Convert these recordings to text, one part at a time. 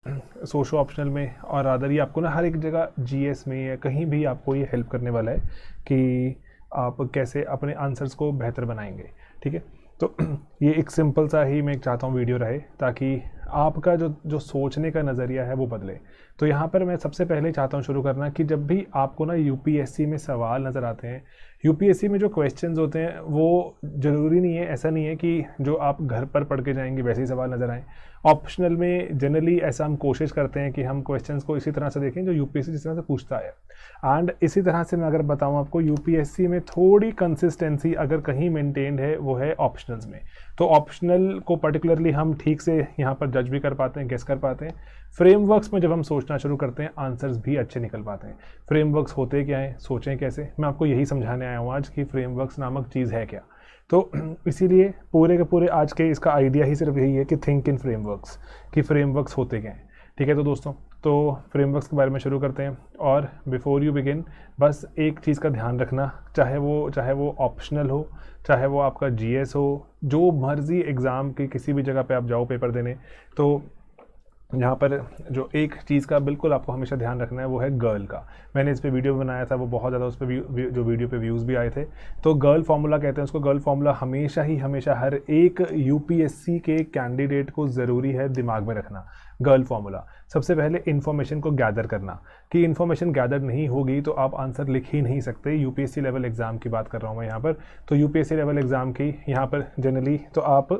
Socio optional में और other, ये आपको ना हर एक जगह जीएस में या कहीं भी आपको ये हेल्प करने वाला है कि आप कैसे अपने आंसर्स को बेहतर बनाएंगे। ठीक है, तो ये एक सिंपल सा ही मैं चाहता हूँ वीडियो रहे ताकि आपका जो सोचने का नज़रिया है वो बदले। तो यहाँ पर मैं सबसे पहले चाहता हूँ शुरू करना कि जब भी आपको ना यूपीएससी में सवाल नज़र आते हैं, यूपीएससी में जो क्वेश्चंस होते हैं वो ज़रूरी नहीं है, ऐसा नहीं है कि जो आप घर पर पढ़ के जाएंगे वैसे ही सवाल नज़र आए। ऑप्शनल में जनरली ऐसा हम कोशिश करते हैं कि हम क्वेश्चंस को इसी तरह से देखें जो यूपीएससी जिस तरह से पूछता है। एंड इसी तरह से मैं अगर बताऊं आपको, यूपीएससी में थोड़ी कंसिस्टेंसी अगर कहीं मेंटेन्ड है वो है ऑप्शनल्स में। तो ऑप्शनल को पर्टिकुलरली हम ठीक से यहाँ पर जज भी कर पाते हैं, गेस कर पाते हैं। फ्रेमवर्क्स में जब हम सोचना शुरू करते हैं आंसर्स भी अच्छे निकल पाते हैं। फ्रेमवर्क्स होते क्या हैं, सोचें कैसे, मैं आपको यही समझाने आया हूँ आज कि फ्रेमवर्क्स नामक चीज़ है क्या। तो इसीलिए पूरे के पूरे आज के इसका आइडिया ही सिर्फ यही है कि थिंक इन फ्रेमवर्क्स, कि फ्रेमवर्क्स होते क्या हैं। ठीक है, तो दोस्तों तो फ्रेमवर्क्स के बारे में शुरू करते हैं। और बिफोर यू बिगिन बस एक चीज़ का ध्यान रखना, चाहे वो ऑप्शनल हो, चाहे वो आपका जीएस हो, जो मर्जी एग्ज़ाम की किसी भी जगह पे आप जाओ पेपर देने, तो यहाँ पर जो एक चीज़ का बिल्कुल आपको हमेशा ध्यान रखना है वो है गर्ल का। मैंने इस पे वीडियो बनाया था, वो बहुत ज़्यादा उस पर जो वीडियो पे व्यूज़ भी आए थे। तो गर्ल फार्मूला कहते हैं उसको। गर्ल फार्मूला हमेशा हर एक यूपीएससी के कैंडिडेट को ज़रूरी है दिमाग में रखना। गर्ल फार्मूला सबसे पहले इन्फॉर्मेशन को गैदर करना, कि इन्फॉर्मेशन गैदर नहीं होगी तो आप आंसर लिख ही नहीं सकते। यूपीएससी लेवल एग्ज़ाम की बात कर रहा हूँ मैं यहाँ पर। तो यूपीएससी लेवल एग्ज़ाम की यहाँ पर जनरली तो आप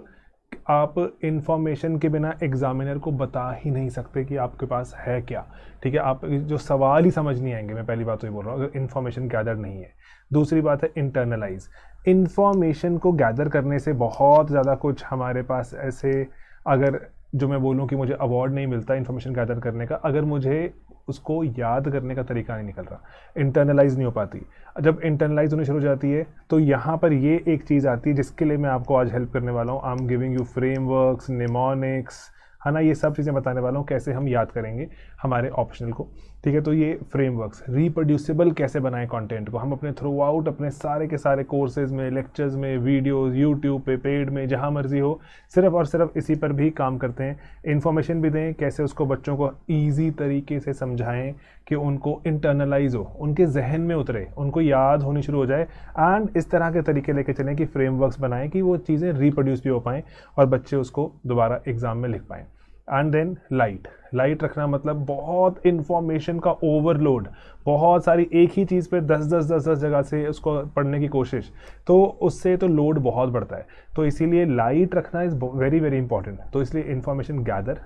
इंफॉर्मेशन के बिना एग्जामिनर को बता ही नहीं सकते कि आपके पास है क्या। ठीक है, आप जो सवाल ही समझ नहीं आएंगे। मैं पहली बात तो ये बोल रहा हूँ, अगर इन्फॉर्मेशन गैदर नहीं है। दूसरी बात है इंटरनलाइज। इंफॉर्मेशन को गैदर करने से बहुत ज़्यादा कुछ हमारे पास ऐसे, अगर जो मैं बोलूँ कि मुझे अवार्ड नहीं मिलता इन्फॉर्मेशन गैदर करने का, अगर मुझे उसको याद करने का तरीका नहीं निकल रहा, इंटरनलाइज नहीं हो पाती। जब इंटरनलाइज होनी शुरू हो जाती है तो यहाँ पर ये एक चीज़ आती है जिसके लिए मैं आपको आज हेल्प करने वाला हूँ। I am giving you frameworks, mnemonics, है ना, ये सब चीज़ें बताने वाला हूँ कैसे हम याद करेंगे हमारे ऑप्शनल को। ठीक है, तो ये फ्रेमवर्क्स रिप्रोड्यूसिबल कैसे बनाएं कंटेंट को, हम अपने थ्रू आउट अपने सारे के सारे कोर्सेज में, लेक्चर्स में, वीडियोस, यूट्यूब पे, पेड में, जहाँ मर्जी हो, सिर्फ और सिर्फ इसी पर भी काम करते हैं। इन्फॉर्मेशन भी दें, कैसे उसको बच्चों को ईजी तरीके से समझाएं कि उनको इंटरनलाइज हो, उनके जहन में उतरे, उनको याद होनी शुरू हो जाए। एंड इस तरह के तरीके लेके चलें कि फ्रेमवर्क्स बनाएं कि वो चीज़ें रिप्रोड्यूस भी हो पाएँ और बच्चे उसको दोबारा एग्जाम में लिख पाएँ। एंड देन लाइट रखना मतलब बहुत इंफॉर्मेशन का ओवरलोड, बहुत सारी एक ही चीज़ पे 10 जगह से उसको पढ़ने की कोशिश, तो उससे तो लोड बहुत बढ़ता है। तो इसीलिए लाइट रखना इज़ वेरी वेरी इंपॉर्टेंट। तो इसलिए इंफॉर्मेशन गैदर,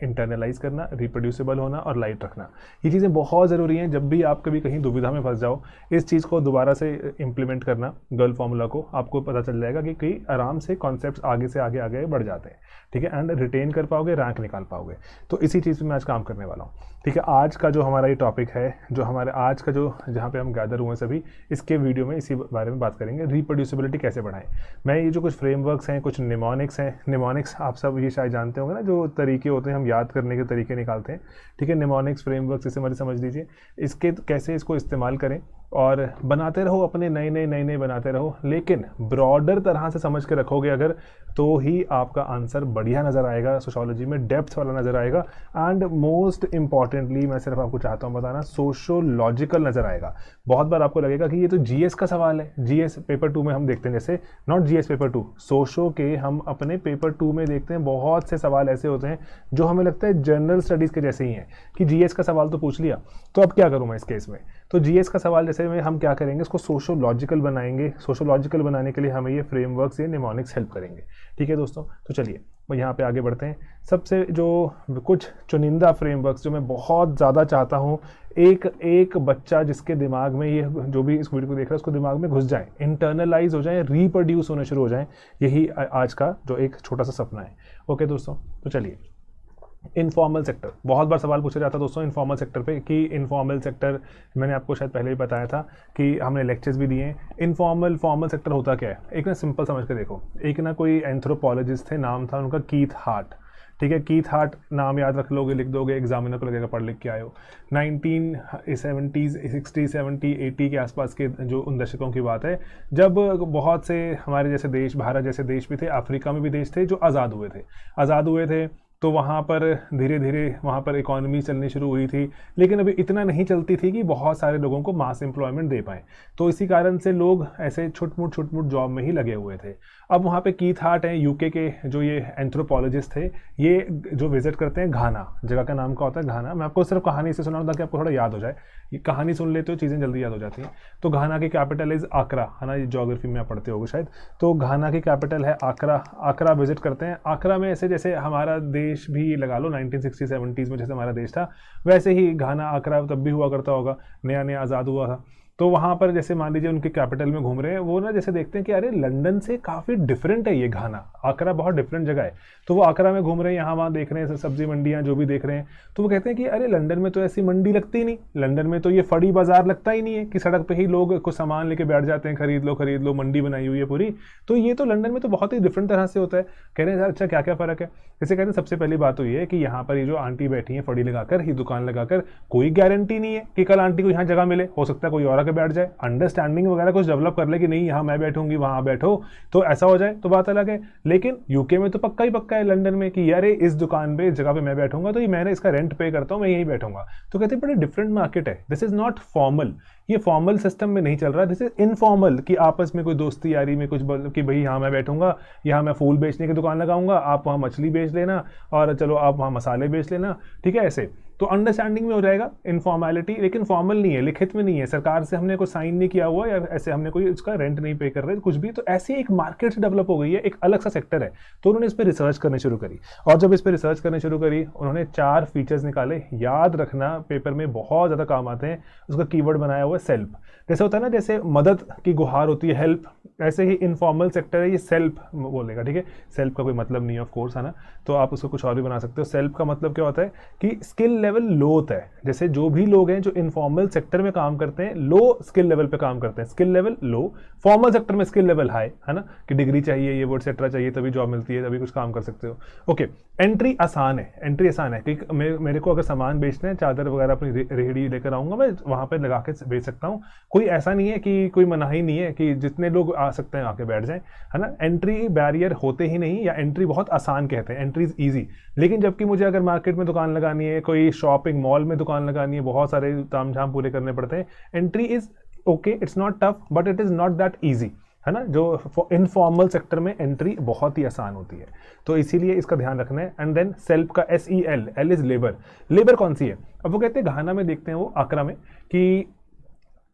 इंटरनलाइज करना, रिप्रोड्यूसिबल होना और लाइट रखना, ये चीज़ें बहुत ज़रूरी हैं। जब भी आप कभी कहीं दुविधा में फंस जाओ, इस चीज़ को दोबारा से इम्प्लीमेंट करना, गर्ल फार्मूला को, आपको पता चल जाएगा कि कई आराम से कॉन्सेप्ट आगे से आगे बढ़ जाते हैं। ठीक है, एंड रिटेन कर पाओगे, रैंक निकाल पाओगे। तो इसी चीज़ पे मैं आज काम करने वाला हूँ। ठीक है, आज का जो हमारा ये टॉपिक है, जो हमारे आज का जो जहाँ पे हम गैदर हुए सभी, इसके वीडियो में इसी बारे में बात करेंगे, रिप्रोड्यूसिबिलिटी कैसे बढ़ाएं। मैं ये जो कुछ फ्रेमवर्क्स हैं, कुछ निमोनिक्स हैं, निमोनिक्स आप सब ये शायद जानते होंगे ना, जो तरीके होते हैं हम याद करने के तरीके निकालते हैं। ठीक है, निमोनिक्स फ्रेमवर्क्स इसे मर्जी समझ लीजिए। इसके कैसे इसको इस्तेमाल करें और बनाते रहो, अपने नए बनाते रहो, लेकिन ब्रॉडर तरह से समझ के रखोगे अगर, तो ही आपका आंसर बढ़िया नज़र आएगा, सोशियोलॉजी में डेप्थ वाला नज़र आएगा। एंड मोस्ट इंपॉर्टेंटली मैं सिर्फ आपको चाहता हूँ बताना, सोशियोलॉजिकल नज़र आएगा। बहुत बार आपको लगेगा कि ये तो जीएस का सवाल है, जीएस पेपर 2 में हम देखते हैं, जैसे नॉट जीएस पेपर 2, सोशो के हम अपने पेपर 2 में देखते हैं बहुत से सवाल ऐसे होते हैं जो हमें लगता है जनरल स्टडीज़ के जैसे ही हैं, कि जीएस का सवाल तो पूछ लिया, तो अब क्या करूँ मैं इस केस में। तो जीएस का सवाल जैसे में हम क्या करेंगे, इसको सोशियोलॉजिकल बनाएंगे। सोशियोलॉजिकल बनाने के लिए हमें ये फ्रेमवर्क्स, ये निमोनिक्स हेल्प करेंगे। ठीक है दोस्तों, तो चलिए मैं यहाँ पे आगे बढ़ते हैं। सबसे जो कुछ चुनिंदा फ्रेमवर्क्स जो मैं बहुत ज़्यादा चाहता हूँ एक बच्चा जिसके दिमाग में, ये जो भी इस वीडियो को देख रहा है उसको दिमाग में घुस जाए, इंटरनलाइज हो जाए, रिप्रोड्यूस होने शुरू हो जाए, यही आज का जो एक छोटा सा सपना है। ओके दोस्तों, तो चलिए इनफॉर्मल सेक्टर, बहुत बार सवाल पूछा जाता है दोस्तों इनफॉर्मल सेक्टर पे, कि इनफॉर्मल सेक्टर, मैंने आपको शायद पहले भी बताया था कि हमने लेक्चर्स भी दिए। इनफॉर्मल फॉर्मल सेक्टर होता क्या है, एक ना सिंपल समझ के देखो। एक ना कोई एंथ्रोपोलॉजिस्ट थे, नाम था उनका कीथ हार्ट। ठीक है, कीथ हार्ट नाम याद रख लोगे, लिख दोगे, एग्जामिनर को लगेगा पढ़ लिख के आए हो। 1970s 60 70 80 के आसपास के जो उन दशकों की बात है, जब बहुत से हमारे जैसे देश, भारत जैसे देश भी थे, अफ्रीका में भी देश थे जो आज़ाद हुए थे। तो वहाँ पर धीरे धीरे वहाँ पर इकोनॉमी चलनी शुरू हुई थी, लेकिन अभी इतना नहीं चलती थी कि बहुत सारे लोगों को मास एम्प्लॉयमेंट दे पाएँ। तो इसी कारण से लोग ऐसे छोट मोट जॉब में ही लगे हुए थे। अब वहाँ पे कीथ हार्ट हैं, यूके के जो ये एंथ्रोपोलॉजिस्ट थे, ये जो विजिट करते हैं घाना, जगह का नाम का होता है घाना। मैं आपको सिर्फ कहानी से सुनाऊँ ताकि आपको थोड़ा याद हो जाए, ये कहानी सुन लेते हो चीज़ें जल्दी याद हो जाती हैं। तो घाना की कैपिटल इज़ आकरा, है ना, ये ज्योग्राफी में आप पढ़ते होगे शायद। तो घाना की कैपिटल है आकरा। आकरा विजिट करते हैं। आकरा में ऐसे जैसे हमारा देश भी लगा लो 1960-70s में जैसे हमारा देश था, वैसे ही घाना आकरा तब भी हुआ करता होगा, नया नया आज़ाद हुआ था। तो वहाँ पर जैसे मान लीजिए उनकी कैपिटल में घूम रहे हैं, वो ना जैसे देखते हैं कि अरे लंदन से काफ़ी डिफरेंट है ये घाना, आकरा बहुत डिफरेंट जगह है। तो वो आकरा में घूम रहे हैं, यहाँ वहाँ देख रहे हैं सब्जी मंडियाँ जो भी देख रहे हैं। तो वो कहते हैं कि अरे लंदन में तो ऐसी मंडी लगती ही नहीं, लंदन में तो ये फड़ी बाजार लगता ही नहीं है कि सड़क पे ही लोग कुछ सामान लेके बैठ जाते हैं, खरीद लो, मंडी बनाई हुई है पूरी। तो ये तो लंदन में तो बहुत ही डिफरेंट तरह से होता है। कह रहे हैं अच्छा क्या क्या फ़र्क है। जैसे कहते हैं सबसे पहली बात तो ये है कि यहाँ पर ये जो आंटी बैठी हैं फड़ी लगाकर, ही दुकान लगाकर, कोई गारंटी नहीं है कि कल आंटी को यहाँ जगह मिले, हो सकता है कोई और आके बैठ जाए, अंडरस्टैंडिंग वगैरह कुछ डेवलप कर ले कि नहीं यहाँ मैं बैठूंगी वहाँ बैठो, तो ऐसा हो जाए तो बात अलग है। लेकिन यूके में तो पक्का ही पक्का है, लंदन में, कि यार इस दुकान पे जगह पे मैं बैठूंगा तो ये मैंने इसका रेंट पे करता हूँ, मैं यहीं बैठूंगा। तो कहते हैं बड़े डिफरेंट मार्केट है, दिस इज नॉट फॉर्मल, ये फॉर्मल सिस्टम में नहीं चल रहा, दिस इज इनफॉर्मल, कि आपस में कोई दोस्ती यारी में कुछ कि भाई यहाँ मैं बैठूंगा, यहाँ मैं फूल बेचने की दुकान लगाऊंगा, आप वहाँ मछली बेच लेना और चलो आप वहाँ मसाले बेच लेना, ठीक है, ऐसे तो अंडरस्टैंडिंग में हो जाएगा, इनफॉर्मेलिटी। लेकिन फॉर्मल नहीं है, लिखित में नहीं है, सरकार से हमने कोई साइन नहीं किया हुआ या ऐसे हमने कोई उसका रेंट नहीं पे कर रहे कुछ भी। तो ऐसी एक मार्केट डेवलप हो गई है, एक अलग सा सेक्टर है। तो उन्होंने इस पर रिसर्च करनी शुरू करी, और जब इस पर रिसर्च करनी शुरू करी उन्होंने 4 फीचर्स निकाले। याद रखना, पेपर में बहुत ज़्यादा काम आते हैं। उसका कीवर्ड बनाया हुआ है सेल्फ। जैसे होता है ना, जैसे मदद की गुहार होती है हेल्प, ऐसे ही इनफॉर्मल सेक्टर है, ये सेल्फ बोलेगा, ठीक है। सेल्फ का कोई मतलब नहीं है ऑफ कोर्स, है ना, तो आप उसको कुछ और भी बना सकते हो। सेल्फ का मतलब क्या होता है कि स्किल लेवल लो होता है। जैसे जो भी लोग हैं जो इनफॉर्मल सेक्टर में काम करते हैं, लो स्किल लेवल पे काम करते हैं, skill level low. Formal sector में स्किल लेवल हाई, है ना, कि डिग्री चाहिए, ये वो एक्सेट्रा चाहिए, तभी जॉब मिलती है, तभी कुछ काम कर सकते हो। ओके, एंट्री आसान है, एंट्री आसान है कि मेरे को अगर सामान बेचना है, चादर वगैरह अपनी रेहड़ी लेकर आऊंगा, मैं वहां पर लगा के बेच सकता हूँ। कोई ऐसा नहीं है कि कोई मनाही नहीं है कि जितने लोग आ सकते हैं आके बैठ जाएं, है ना। एंट्री बैरियर होते ही नहीं, या एंट्री बहुत आसान कहते हैं, एंट्री इज ईजी। लेकिन जबकि मुझे अगर मार्केट में दुकान लगानी है, कोई शॉपिंग मॉल में दुकान लगानी है, बहुत सारे तामझाम पूरे करने पड़ते हैं। Entry is okay, it's not tough but it is not that easy, है ना। जो इनफॉर्मल सेक्टर में एंट्री बहुत ही आसान होती है, तो इसीलिए इसका ध्यान रखना है। एंड देन सेल्फ का SEL, L is labour. Labour कौन सी है? अब वो कहते हैं घाना में देखते हैं वो आकरा में कि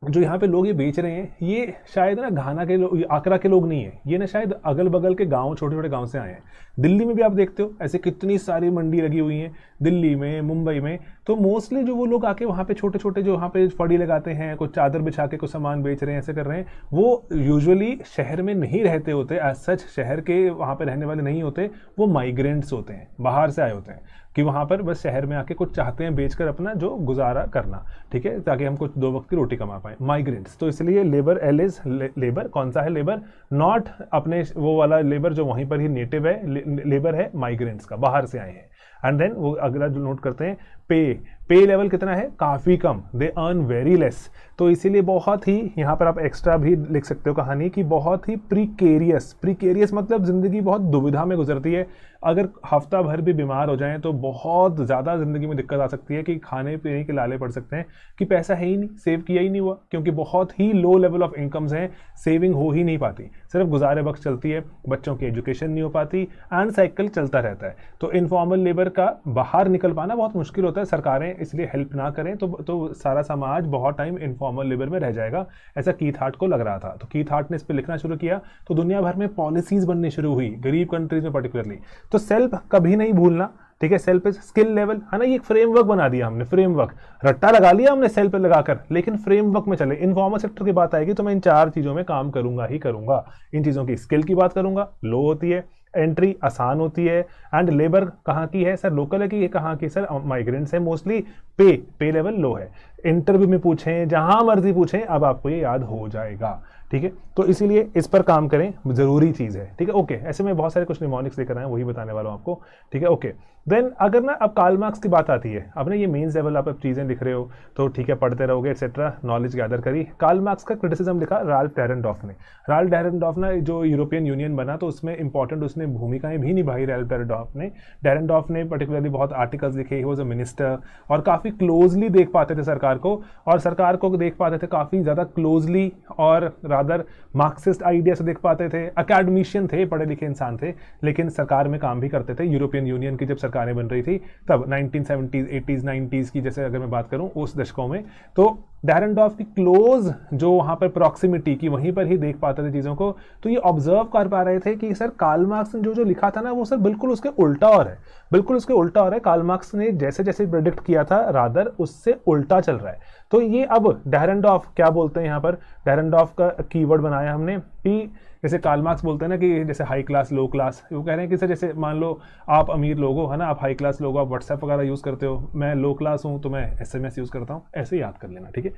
जो यहाँ पे लोग ये बेच रहे हैं, ये शायद ना घाना के लोग, आकरा के लोग नहीं है, ये ना शायद अगल बगल के गांव, छोटे छोटे गांव से आए हैं। दिल्ली में भी आप देखते हो ऐसे कितनी सारी मंडी लगी हुई हैं, दिल्ली में, मुंबई में। तो मोस्टली जो वो लोग आके वहाँ पे छोटे छोटे जो वहाँ पे फड़ी लगाते हैं, कुछ चादर बिछा के कुछ सामान बेच रहे हैं, ऐसे कर रहे हैं, वो यूजुअली शहर में नहीं रहते होते, एज सच शहर के वहाँ पे रहने वाले नहीं होते, वो माइग्रेंट्स होते हैं, बाहर से आए होते हैं, कि वहाँ पर बस शहर में आके कुछ चाहते हैं बेचकर अपना जो गुजारा करना, ठीक है, ताकि हम कुछ 2 वक्त की रोटी कमा पाए, माइग्रेंट्स। तो इसलिए लेबर, L इज लेबर। कौन सा है लेबर? नॉट अपने वो वाला लेबर जो वहीं पर ही नेटिव है, लेबर है माइग्रेंट्स का, बाहर से आए हैं। एंड देन वो अगला जो नोट करते हैं, पे लेवल कितना है? काफ़ी कम, दे अर्न वेरी लेस। तो इसीलिए बहुत ही, यहाँ पर आप एक्स्ट्रा भी लिख सकते हो कहानी की, बहुत ही प्रीकेरियस मतलब ज़िंदगी बहुत दुविधा में गुजरती है। अगर हफ्ता भर भी बीमार हो जाएं तो बहुत ज़्यादा ज़िंदगी में दिक्कत आ सकती है कि खाने पीने के लाले पड़ सकते हैं, कि पैसा है ही नहीं, सेव किया ही नहीं हुआ, क्योंकि बहुत ही लो लेवल ऑफ इनकम्स हैं, सेविंग हो ही नहीं पाती, सिर्फ गुजारे वक्त चलती है, बच्चों की एजुकेशन नहीं हो पाती, एंड साइकिल चलता रहता है। तो इनफॉर्मल लेबर का बाहर निकल पाना बहुत मुश्किल होता है, सरकारें इसलिए हेल्प ना करें तो सारा समाज बहुत टाइम इनफॉर्मल लेबर में रह जाएगा, ऐसा कीथ हार्ट को लग रहा था। तो कीथ हार्ट ने इस पर लिखना शुरू किया, तो दुनिया भर में पॉलिसीज बननी शुरू हुई, गरीब कंट्रीज में पर्टिकुलरली। तो सेल्फ कभी नहीं भूलना, ठीक है, सेल्फ इज स्किल लेवल, है ना। ये एक फ्रेमवर्क बना दिया हमने, फ्रेमवर्क, रट्टा लगा लिया हमने सेल्फ पे लगाकर, लेकिन फ्रेमवर्क में चले। इनफॉर्मल सेक्टर की बात आएगी तो मैं इन 4 चीजों में काम करूंगा ही करूंगा। इन चीजों की स्किल की बात करूंगा, लो होती है, एंट्री आसान होती है, एंड लेबर कहाँ की है सर? लोकल है कि ये कहाँ की? सर माइग्रेंट्स है मोस्टली। पे लेवल लो है। इंटरव्यू में पूछें, जहां मर्जी पूछें, अब आपको ये याद हो जाएगा। ठीक है, तो इसीलिए इस पर काम करें, जरूरी चीज है। ठीक है, ओके। ऐसे में बहुत सारे कुछ निमोनिक्स लेकर आए, वही बताने वाला हूं आपको। ठीक है, ओके। देन अगर ना अब कार्ल मार्क्स की बात आती है, अब ना ये मेंस लेवल आप अब चीजें लिख रहे हो तो ठीक है, पढ़ते रहोगे एक्सेट्रा, नॉलेज गैदर करी। कार्ल मार्क्स का क्रिटिसिज्म लिखा राल्फ डेरेनडॉर्फ ने। राल्फ डेरेनडॉर्फ ना जो यूरोपियन यूनियन बना तो उसमें इंपॉर्टेंट उसने भूमिकाएं भी निभाई राल्फ डेरेनडॉर्फ ने पर्टिकुलरली बहुत आर्टिकल्स लिखे। ही वाज अ मिनिस्टर और काफी क्लोजली देख पाते थे सरकार को, और सरकार को देख पाते थे काफी ज्यादा क्लोजली, और रादर मार्क्सिस्ट आइडिया से देख पाते थे। अकेडमिशियन थे, पढ़े लिखे इंसान थे, लेकिन सरकार में काम भी करते थे। यूरोपियन यूनियन की जब सरकारें बन रही थी तब 1970s 80s 90s की जैसे अगर मैं बात करूं उस दशकों में, तो डेरेनडॉर्फ की क्लोज जो वहां पर प्रॉक्सिमिटी की, वहीं पर ही देख पाते थे चीजों को। तो ये ऑब्जर्व कर पा रहे थे कि सर कार्ल मार्क्स ने जो लिखा था ना वो सर बिल्कुल उसके उल्टा और है, बिल्कुल उसके उल्टा और है। कार्ल मार्क्स ने जैसे जैसे प्रेडिक्ट किया था रादर उससे उल्टा चल रहा है। तो ये अब डेरेनडॉर्फ क्या बोलते हैं यहाँ पर, डेरेनडॉर्फ का कीवर्ड बनाया हमने कि जैसे कार्ल मार्क्स बोलते हैं ना कि जैसे हाई क्लास लो क्लास, वो कह रहे हैं कि सर जैसे मान लो आप अमीर लोग हो, है ना, आप हाई क्लास लोग हो, आप व्हाट्सएप वगैरह यूज करते हो, मैं लो क्लास हूं तो मैं SMS यूज करता हूं, ऐसे याद कर लेना। ठीक है,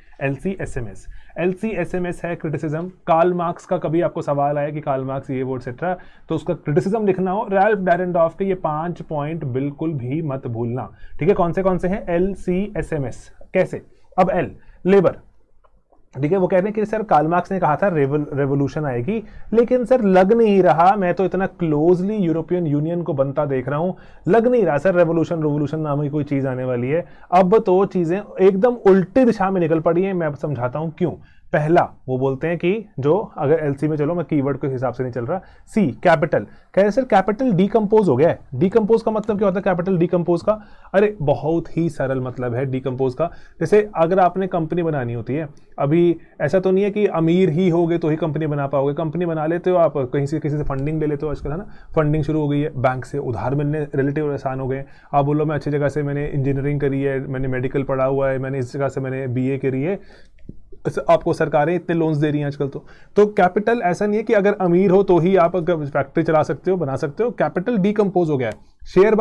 LCSMS है क्रिटिसिज्म। कार्ल मार्क्स का कभी आपको सवाल आया कि कार्ल मार्क्स ये वो एटसेट्रा, तो उसका क्रिटिसिज्म लिखना हो, राल्फ डेरेनडॉर्फ के ये 5 पॉइंट बिल्कुल भी मत भूलना। ठीक है, कौन से हैं? LCSMS। कैसे? अब L लेबर। ठीक है, वो कह रहे हैं कि सर कार्ल मार्क्स ने कहा था रेवोल्यूशन आएगी, लेकिन सर लग नहीं रहा, मैं तो इतना क्लोजली यूरोपियन यूनियन को बनता देख रहा हूं, लग नहीं रहा सर रेवोल्यूशन नाम की कोई चीज आने वाली है। अब तो चीजें एकदम उल्टी दिशा में निकल पड़ी हैं। मैं समझाता हूं क्यों। पहला, वो बोलते हैं कि जो अगर एलसी में चलो, मैं कीवर्ड के हिसाब से नहीं चल रहा, सी कैपिटल। कह रहे सर कैपिटल डिकम्पोज हो गया है। डिकम्पोज का मतलब क्या होता है? कैपिटल डिकम्पोज का, अरे बहुत ही सरल मतलब है डिकम्पोज का। जैसे अगर आपने कंपनी बनानी होती है, अभी ऐसा तो नहीं है कि अमीर ही होगे तो ही कंपनी बना पाओगे, कंपनी बना लेते हो आप, कहीं से किसी से फंडिंग ले लेते हो आजकल, है ना, फंडिंग शुरू हो गई है, बैंक से उधार मिलने रिलेटिव आसान हो गए। आप बोलो मैं अच्छी जगह से, मैंने इंजीनियरिंग करी है, मैंने मेडिकल पढ़ा हुआ है, मैंने इस जगह से मैंने BA करी है, आपको सरकारें इतने लोन्स दे रही हैं आजकल। तो कैपिटल ऐसा नहीं है कि अगर अमीर हो तो ही आप फैक्ट्री चला सकते हो, बना सकते हो। कैपिटल डिकम्पोज हो गया है। शेयर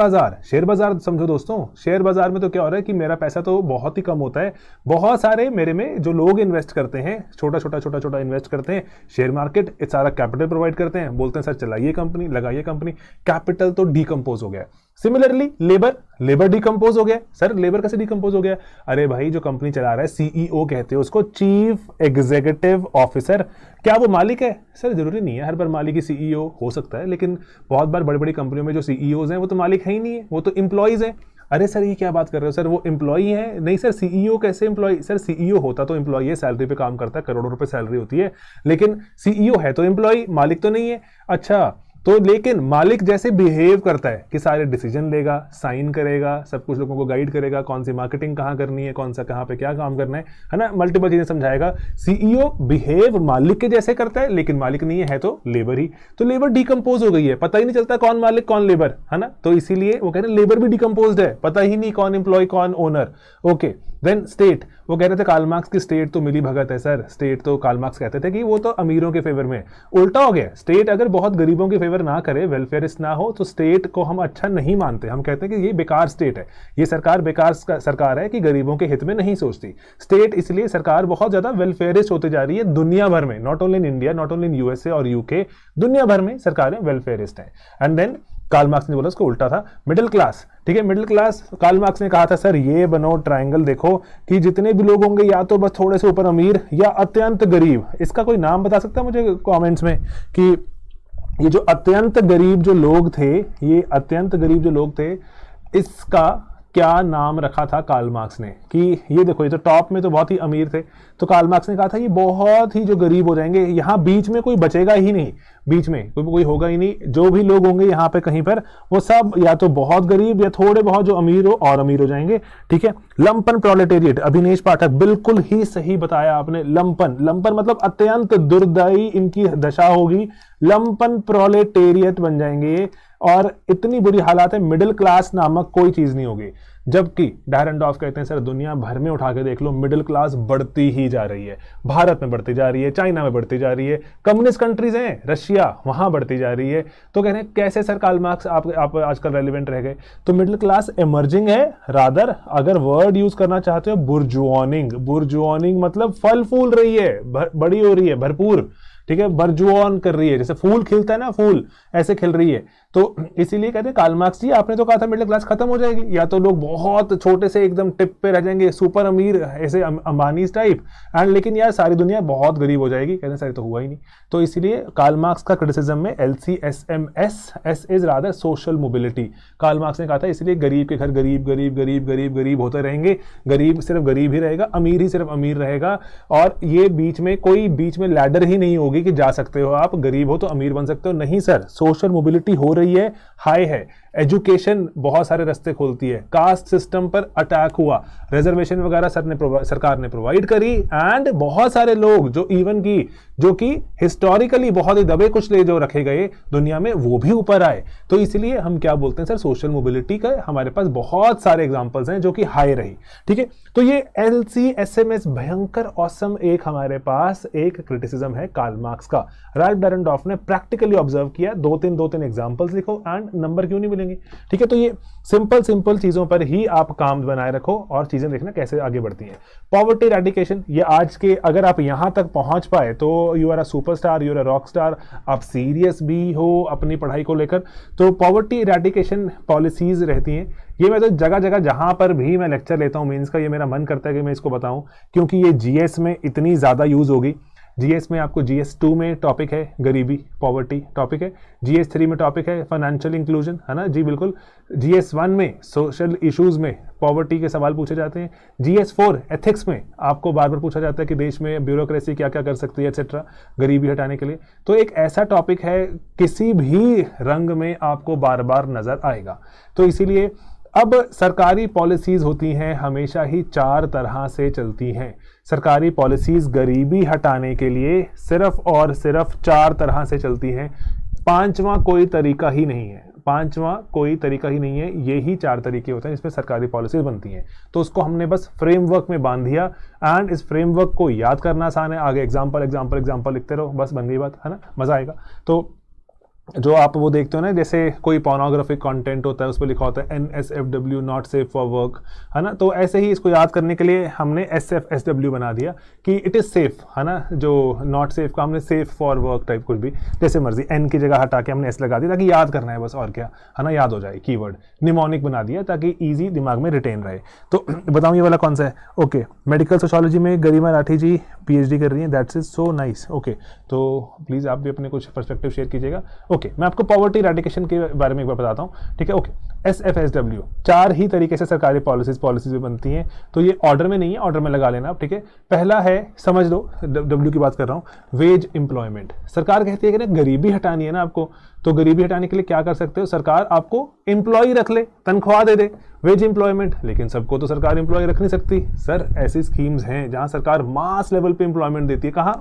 बाजार समझो दोस्तों, शेयर बाजार में तो क्या हो रहा है कि मेरा पैसा तो बहुत ही कम होता है, बहुत सारे मेरे में जो लोग इन्वेस्ट करते हैं, छोटा इन्वेस्ट करते हैं, शेयर मार्केट सारा कैपिटल प्रोवाइड करते हैं, बोलते हैं सर चलाइए कंपनी, लगाइए कंपनी। कैपिटल तो डिकम्पोज हो गया। सिमिलरली लेबर डिकम्पोज हो गया। सर लेबर कैसे डिकम्पोज हो गया? अरे भाई जो कंपनी चला रहा है, CEO कहते हैं उसको, चीफ एग्जीक्यूटिव ऑफिसर। क्या वो मालिक है? सर जरूरी नहीं है हर बार मालिक ही CEO हो सकता है, लेकिन बहुत बार बड़ी बड़ी कंपनियों में जो CEOs हैं वो तो मालिक है ही नहीं है, वो तो एम्प्लॉइज हैं। अरे सर ये क्या बात कर रहे हो सर, वो एम्प्लॉई है? नहीं सर, CEO कैसे एम्प्लॉई? सर CEO होता तो एम्प्लॉई है, सैलरी पे काम करता है, करोड़ों रुपए सैलरी होती है, लेकिन CEO है तो एम्प्लॉई, मालिक तो नहीं है। अच्छा, तो लेकिन मालिक जैसे बिहेव करता है कि सारे डिसीजन लेगा, साइन करेगा, सब कुछ लोगों को गाइड करेगा, कौन सी मार्केटिंग कहाँ करनी है, कौन सा कहाँ पे क्या काम करना है ना, मल्टीपल चीजें समझाएगा। CEO बिहेव मालिक के जैसे करता है, लेकिन मालिक नहीं है तो लेबर ही। तो लेबर डिकम्पोज हो गई है, पता ही नहीं चलता कौन मालिक कौन लेबर, है ना। तो इसीलिए वो कह रहे हैं लेबर भी डिकम्पोज्ड है, पता ही नहीं कौन एम्प्लॉय कौन ओनर। Okay, then state. वो कह रहे थे कार्ल मार्क्स की स्टेट तो मिली भगत है। सर स्टेट तो कार्ल मार्क्स कहते थे कि वो तो अमीरों के फेवर में, उल्टा हो गया। स्टेट अगर बहुत गरीबों के फेवर ना करे, वेलफेयरिस्ट ना हो, तो स्टेट को हम अच्छा नहीं मानते। हम कहते हैं कि ये बेकार स्टेट है, ये सरकार बेकार सरकार है कि गरीबों के हित में नहीं सोचती। स्टेट इसलिए सरकार बहुत ज्यादा वेलफेयरिस्ट होती जा रही है दुनिया भर में, not only in India, not only in USA और UK, दुनिया भर में सरकारें वेलफेयरिस्ट हैं। एंड देन कार्ल मार्क्स ने बोला उसको उल्टा था, मिडिल क्लास। ठीक है, मिडिल क्लास कार्ल मार्क्स ने कहा था सर ये बनो ट्रायंगल, देखो कि जितने भी लोग होंगे या तो बस थोड़े से ऊपर अमीर या अत्यंत गरीब। इसका कोई नाम बता सकता है मुझे कमेंट्स में कि ये जो अत्यंत गरीब जो लोग थे, ये अत्यंत गरीब जो लोग थे, इसका क्या नाम रखा था कार्ल मार्क्स ने? कि ये देखो, ये तो टॉप में तो बहुत ही अमीर थे, तो कार्ल मार्क्स ने कहा था ये बहुत ही जो गरीब हो जाएंगे, यहाँ बीच में कोई बचेगा ही नहीं, बीच में कोई होगा ही नहीं। जो भी लोग होंगे यहाँ पे कहीं पर, वो सब या तो बहुत गरीब या थोड़े बहुत जो अमीर हो और अमीर हो जाएंगे। ठीक है, लंपन प्रोलेटेरिएट। अभिनेश पाठक, बिल्कुल ही सही बताया आपने। लंपन मतलब अत्यंत दुर्दयी इनकी दशा होगी, लंपन प्रोलेटेरिएट बन जाएंगे और इतनी बुरी हालात है, मिडिल क्लास नामक कोई चीज नहीं होगी। जबकि डायरनडॉफ कहते हैं सर दुनिया भर में उठा के देख लो, मिडिल क्लास बढ़ती ही जा रही है, भारत में बढ़ती जा रही है, चाइना में बढ़ती जा रही है, कम्युनिस्ट कंट्रीज हैं रशिया वहां बढ़ती जा रही है। तो कह रहे हैं कैसे सर कार्ल मार्क्स आप आजकल रेलिवेंट रह गए? तो मिडिल क्लास इमर्जिंग है, रादर अगर वर्ड यूज करना चाहते हो बुर्जुआनिंग, बुर्जुआनिंग मतलब फल फूल रही है, बड़ी हो रही है, भरपूर, ठीक है, बर्जुआन कर रही है, जैसे फूल खिलता है ना, फूल ऐसे खिल रही है। तो इसीलिए कहते हैं कार्ल मार्क्स जी आपने तो कहा था मिडिल क्लास खत्म हो जाएगी, या तो लोग बहुत छोटे से एकदम टिप पे रह जाएंगे, सुपर अमीर ऐसे अंबानी टाइप, एंड लेकिन यार सारी दुनिया बहुत गरीब हो जाएगी। कहते हैं सर तो हुआ ही नहीं। तो इसीलिए कार्ल मार्क्स का क्रिटिसिज्म में LCSMS, as is rather social mobility. Karl Marx ने कहा था इसलिए गरीब के घर गरीब गरीब गरीब गरीब गरीब होते रहेंगे, गरीब सिर्फ गरीब ही रहेगा, अमीर ही सिर्फ अमीर रहेगा, और ये बीच में लैडर ही नहीं होगी कि जा सकते हो आप, गरीब हो तो अमीर बन सकते हो, नहीं सर, सोशल मोबिलिटी हो रही है, हाई है, एजुकेशन बहुत सारे रास्ते खोलती है, कास्ट सिस्टम पर अटैक हुआ, रिजर्वेशन वगैरह सरकार ने प्रोवाइड करी, एंड बहुत सारे लोग जो कि हिस्टोरिकली बहुत ही दबे कुचले जो रखे गए दुनिया में, वो भी ऊपर आए। तो इसलिए हम क्या बोलते हैं सर, सोशल मोबिलिटी का हमारे पास बहुत सारे एग्जांपल्स हैं जो कि हाई रही। ठीक है, तो ये LCSMS भयंकर ऑसम एक हमारे पास एक क्रिटिसिज्म है कार्ल मार्क्स का। राल्फ डायरनडॉफ ने प्रैक्टिकली ऑब्जर्व किया, दो तीन एग्जांपल्स लिखो एंड नंबर क्यों नहीं मिलेंगे। ठीक है, तो ये सिंपल चीजों पर ही आप काम बनाए रखो और चीजें देखना कैसे आगे बढ़ती हैं। पॉवर्टी इरेडिकेशन, ये आज के अगर आप यहां तक पहुंच पाए तो you are a superstar, you are a rock star, आप सीरियस भी हो अपनी पढ़ाई को लेकर। तो पॉवर्टी इरेडिकेशन पॉलिसीज रहती हैं, ये मैं तो जगह जगह जहां पर भी मैं लेक्चर लेता हूं मेंस का, ये मेरा मन करता है कि मैं इसको बताऊं, क्योंकि ये GS में इतनी ज्यादा यूज होगी। GS में आपको GS2 में टॉपिक है गरीबी, पॉवर्टी टॉपिक है, GS3 में टॉपिक है फाइनेंशियल इंक्लूजन, है ना जी बिल्कुल, GS1 में सोशल इश्यूज में पॉवर्टी के सवाल पूछे जाते हैं, GS4 एथिक्स में आपको बार बार पूछा जाता है कि देश में ब्यूरोक्रेसी क्या क्या कर सकती है एक्सेट्रा गरीबी हटाने के लिए। तो एक ऐसा टॉपिक है किसी भी रंग में आपको बार बार नजर आएगा। तो इसीलिए अब सरकारी पॉलिसीज होती हैं हमेशा ही 4 तरह से चलती हैं। सरकारी पॉलिसीज गरीबी हटाने के लिए सिर्फ और सिर्फ 4 तरह से चलती हैं, पांचवा कोई तरीका ही नहीं है, यही 4 तरीके होते हैं जिसमें सरकारी पॉलिसीज बनती हैं। तो उसको हमने बस फ्रेमवर्क में बांध दिया, एंड इस फ्रेमवर्क को याद करना आसान है, आगे एग्जाम्पल लिखते रहो, बस बन गई बात, है ना, मजा आएगा। तो जो आप वो देखते हो ना, जैसे कोई पोर्नोग्राफिक कंटेंट होता है उस पर लिखा होता है NSFW not safe for work, है ना, तो ऐसे ही इसको याद करने के लिए हमने SFSW बना दिया कि इट इज सेफ, है ना, जो नॉट सेफ का हमने सेफ फॉर वर्क टाइप कुछ भी, जैसे मर्जी N की जगह हटा के हमने S लगा दिया ताकि याद करना है बस, और क्या, है ना, याद हो जाए, कीवर्ड निमोनिक बना दिया ताकि ईजी दिमाग में रिटेन रहे। तो बताऊँ ये वाला कौन सा है? ओके, मेडिकल सोशियोलॉजी में गरिमा राठी जी PhD कर रही हैं, that's is so nice. Okay, तो प्लीज आप भी अपने कुछ पर्सपेक्टिव शेयर कीजिएगा। ओके, मैं आपको पॉवर्टी इरेडिकेशन के बारे में एक बार बताता हूँ, ठीक है। ओके, SFSW 4 ही तरीके से सरकारी पॉलिसीज बनती हैं, तो ये ऑर्डर में नहीं है, ऑर्डर में लगा लेना आप, ठीक है। पहला है, समझ लो W की बात कर रहा हूँ, वेज एम्प्लॉयमेंट। सरकार कहती है कि ना गरीबी हटानी है ना आपको, तो गरीबी हटाने के लिए क्या कर सकते हो, सरकार आपको एम्प्लॉय रख ले, तनख्वाह दे दे, वेज एम्प्लॉयमेंट। लेकिन सबको तो सरकार एम्प्लॉय रख नहीं सकती सर, ऐसी स्कीम्स हैं जहां सरकार मास लेवल पे एम्प्लॉयमेंट देती है। कहाँ?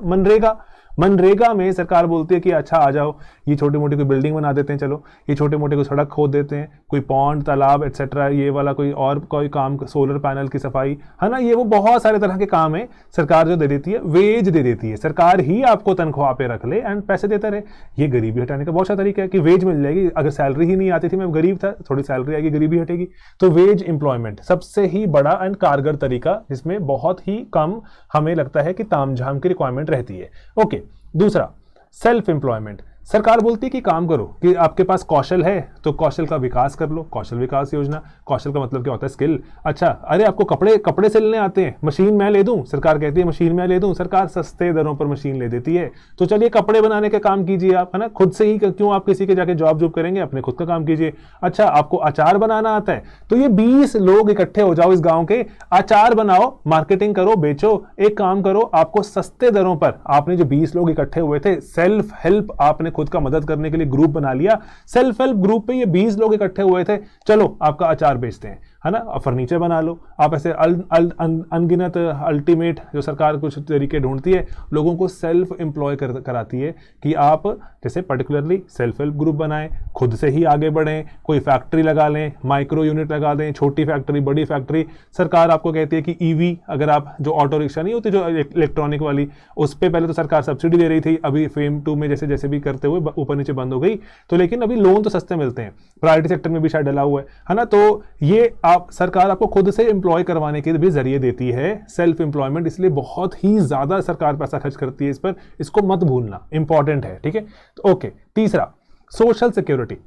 मनरेगा में सरकार बोलती है कि अच्छा आ जाओ, ये छोटी मोटी कोई बिल्डिंग बना देते हैं, चलो ये छोटे मोटे कोई सड़क खोद देते हैं, कोई पॉन्ड तालाब एक्सेट्रा, ये वाला कोई काम, सोलर पैनल की सफाई, है ना, ये वो बहुत सारे तरह के काम है, सरकार जो दे देती है, वेज दे देती है, सरकार ही आपको तनख्वाह पे रख ले एंड पैसे देता रहे। ये गरीबी हटाने का बहुत अच्छा तरीका है कि वेज मिल जाएगी, अगर सैलरी ही नहीं आती थी, मैं गरीब था, थोड़ी सैलरी आएगी, गरीबी हटेगी। तो वेज एम्प्लॉयमेंट सबसे ही बड़ा एंड कारगर तरीका, जिसमें बहुत ही कम हमें लगता है कि तामझाम की रिक्वायरमेंट रहती है। ओके, दूसरा सेल्फ एम्प्लॉयमेंट। सरकार बोलती है कि काम करो, कि आपके पास कौशल है तो कौशल का विकास कर लो, कौशल विकास योजना। कौशल का मतलब क्या होता है? स्किल। अच्छा, अरे आपको कपड़े सिलने आते हैं, मशीन मैं ले दूं, सरकार कहती है मशीन मैं ले दूं, सरकार सस्ते दरों पर मशीन ले देती है, तो चलिए कपड़े बनाने का काम कीजिए आप, है ना, खुद से ही, क्यों आप किसी के जाके जॉब करेंगे, अपने खुद का काम कीजिए। अच्छा, आपको अचार बनाना आता है, तो ये 20 लोग इकट्ठे हो जाओ इस गांव के, अचार बनाओ, मार्केटिंग करो, बेचो। एक काम करो, आपको सस्ते दरों पर, आपने जो 20 लोग इकट्ठे हुए थे, सेल्फ हेल्प, आपने खुद का मदद करने के लिए ग्रुप बना लिया, सेल्फ हेल्प ग्रुप पे ये 20 लोग इकट्ठे हुए थे, चलो आपका अचार बेचते हैं। है ना, फर्नीचर बना लो आप। ऐसे अनगिनत अल्टीमेट जो सरकार कुछ तरीके ढूंढती है, लोगों को सेल्फ एम्प्लॉय कराती है कि आप जैसे पर्टिकुलरली सेल्फ हेल्प ग्रुप बनाएं, खुद से ही आगे बढ़ें, कोई फैक्ट्री लगा लें, माइक्रो यूनिट लगा दें, छोटी फैक्ट्री बड़ी फैक्ट्री। सरकार आपको कहती है कि ईवी, अगर आप जो ऑटो रिक्शा नहीं होती जो इलेक्ट्रॉनिक वाली, उस पर पहले तो सरकार सब्सिडी दे रही थी, अभी फेम 2 में जैसे जैसे भी करते हुए ऊपर नीचे बंद हो गई, तो लेकिन अभी लोन तो सस्ते मिलते हैं, प्रायोरिटी सेक्टर में भी शायद डला हुआ है ना। तो ये आप सरकार आपको खुद से एम्प्लॉय करवाने के भी जरिए देती है, सेल्फ एम्प्लॉयमेंट, इसलिए बहुत ही ज्यादा सरकार पैसा खर्च करती है इस पर, इसको मत भूलना, इंपॉर्टेंट है, ठीक है। तो ओके, तीसरा सोशल सिक्योरिटी।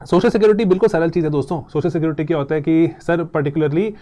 सोशल सिक्योरिटी बिल्कुल सरल चीज़ है दोस्तों। सोशल सिक्योरिटी क्या होता है कि सर पर्टिकुलरली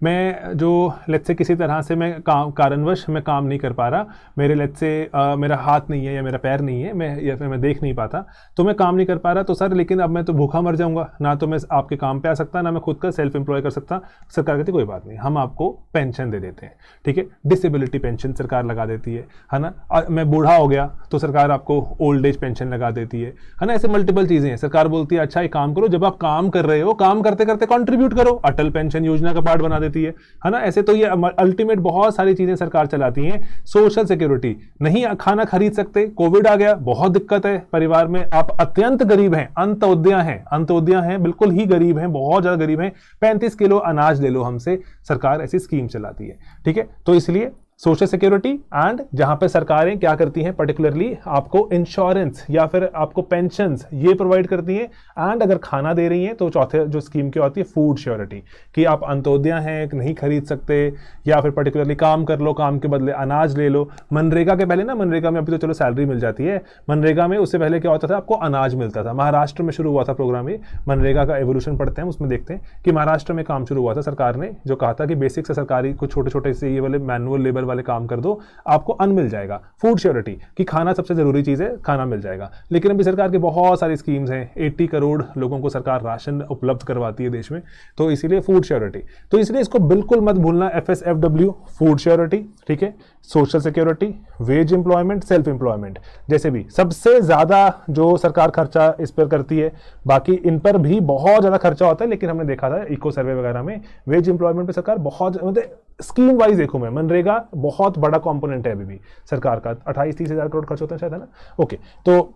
मैं जो लेट्स से किसी तरह से मैं कारणवश मैं काम नहीं कर पा रहा, मेरे लेट्स से मेरा हाथ नहीं है या मेरा पैर नहीं है, मैं या फिर मैं देख नहीं पाता, तो मैं काम नहीं कर पा रहा, तो सर लेकिन अब मैं तो भूखा मर जाऊंगा, ना तो मैं आपके काम पे आ सकता, ना मैं खुद का सेल्फ एम्प्लॉय कर सकता। सरकार कहती कोई बात नहीं, हम आपको पेंशन दे देते हैं, ठीक है, डिसेबिलिटी पेंशन सरकार लगा देती है ना। मैं बूढ़ा हो गया तो सरकार आपको ओल्ड एज पेंशन लगा देती है ना। ऐसे मल्टीपल चीज़ें हैं। सरकार बोलती है अच्छा एक काम करो, जब आप काम कर रहे हो, काम करते करते कंट्रीब्यूट करो, अटल पेंशन योजना का पार्ट बना देती है ना। ऐसे तो ये अल्टीमेट बहुत सारी चीजें सरकार चलाती हैं। सोशल सिक्योरिटी, नहीं खाना खरीद सकते, कोविड आ गया, बहुत दिक्कत है परिवार में, आप अत्यंत गरीब हैं, अंत्योदय हैं, बिल्कुल ही गरीब हैं, बहुत ज्यादा गरीब हैं, 35 किलो अनाज ले लो हमसे, सरकार ऐसी स्कीम चलाती है, ठीक है। तो इसलिए सोशल सिक्योरिटी, एंड जहां पे सरकारें क्या करती हैं, पर्टिकुलरली आपको इंश्योरेंस या फिर आपको पेंशन्स ये प्रोवाइड करती हैं, एंड अगर खाना दे रही हैं तो चौथे जो स्कीम क्या होती है, फूड श्योरिटी, कि आप अंत्योदय हैं, नहीं खरीद सकते, या फिर पर्टिकुलरली काम कर लो, काम के बदले अनाज ले लो। मनरेगा के पहले ना, मनरेगा में अभी तो चलो सैलरी मिल जाती है, मनरेगा में उससे पहले क्या होता था, आपको अनाज मिलता था। महाराष्ट्र में शुरू हुआ था प्रोग्राम ये, मनरेगा का एवोल्यूशन पढ़ते हैं, उसमें देखते हैं कि महाराष्ट्र में काम शुरू हुआ था, सरकार ने जो कहा था कि बेसिक से सरकारी कुछ छोटे छोटे से ये वाले मैनुअल लेबर वाले काम कर दो, आपको अन्न मिल जाएगा। फूड श्योरिटी, कि खाना सबसे जरूरी चीज है, खाना मिल जाएगा। लेकिन अभी सरकार की बहुत सारी स्कीम्स हैं, 80 करोड़ लोगों को सरकार राशन उपलब्ध करवाती है देश में, तो इसीलिए फूड श्योरिटी, तो इसलिए इसको बिल्कुल मत भूलना, FSFW, फूड श्योरिटी, ठीक है। Social security, veg employment, self employment, जैसे भी सबसे ज्यादा जो सरकार खर्चा इस पर करती है, बाकी इन पर भी बहुत ज्यादा खर्चा होता है, लेकिन हमने देखा था इको सर्वे वगैरह में वेज एम्प्लॉयमेंट पे सरकार बहुत, मतलब स्कीम वाइज देखूं मैं, मनरेगा बहुत बड़ा कंपोनेंट है अभी भी सरकार का, 28-30 हज़ार करोड़ खर्च होता है शायद, है ना। ओके, तो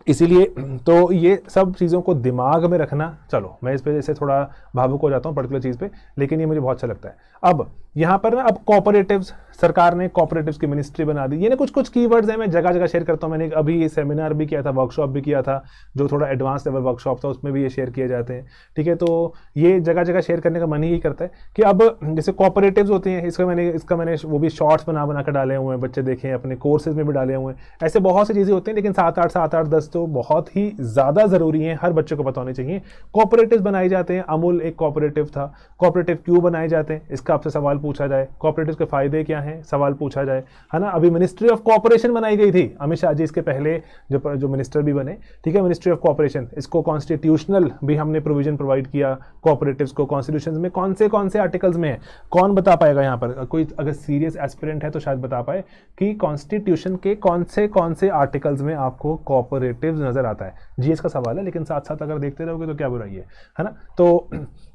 इसीलिए तो ये सब चीज़ों को दिमाग में रखना। चलो मैं इस पे से थोड़ा भावुक हो जाता हूँ पर्टिकुलर चीज़ पे, लेकिन ये मुझे बहुत अच्छा लगता है। अब यहाँ पर ना, अब कोऑपरेटिव्स, सरकार ने कोऑपरेटिव्स की मिनिस्ट्री बना दी। ये ना कुछ कुछ कीवर्ड्स हैं, मैं जगह जगह शेयर करता हूँ। मैंने अभी ये सेमिनार भी किया था, वर्कशॉप भी किया था, जो थोड़ा एडवांस लेवल वर्कशॉप था, उसमें भी ये शेयर किए जाते हैं, ठीक है। तो ये जगह जगह शेयर करने का मन ही करता है कि अब जैसे कोऑपरेटिव्स होते हैं, इसका मैंने वो भी शॉर्ट्स बना कर डाले हुए हैं, बच्चे देखें, अपने कोर्सेज में भी डाले हुए हैं। ऐसे बहुत सी चीज़ें होती हैं, लेकिन 7-8, 10 तो बहुत ही ज़्यादा ज़रूरी है, हर बच्चे को पता होने चाहिए। कोऑपरेटिव्स बनाए जाते हैं, अमूल एक कोऑपरेटिव था, कोऑपरेटिव क्यों बनाए जाते हैं, इसका आपसे सवाल पूछा जाए, कोऑपरेटिव के फायदे क्या हैं, सवाल पूछा जाए, है ना। अभी मिनिस्ट्री ऑफ कोऑपरेशन बनाई गई थी, अमित शाह जी इसके पहले जो मिनिस्टर भी बने, ठीक है, मिनिस्ट्री ऑफ कोऑपरेशन, इसको कॉन्स्टिट्यूशनल भी हमने प्रोविजन प्रोवाइड किया कोऑपरेटिव्स को। कॉन्स्टिट्यूशन में कौन से आर्टिकल्स में है, कौन बता पाएगा यहाँ पर, कोई अगर सीरियस एस्पिरेंट है तो शायद बता पाए कि कॉन्स्टिट्यूशन के कौन से आर्टिकल्स में आपको कोऑपरेटिव्स नजर आता है। जीएस का सवाल है, लेकिन साथ साथ अगर देखते रहोगे तो क्या बुराई है ना। तो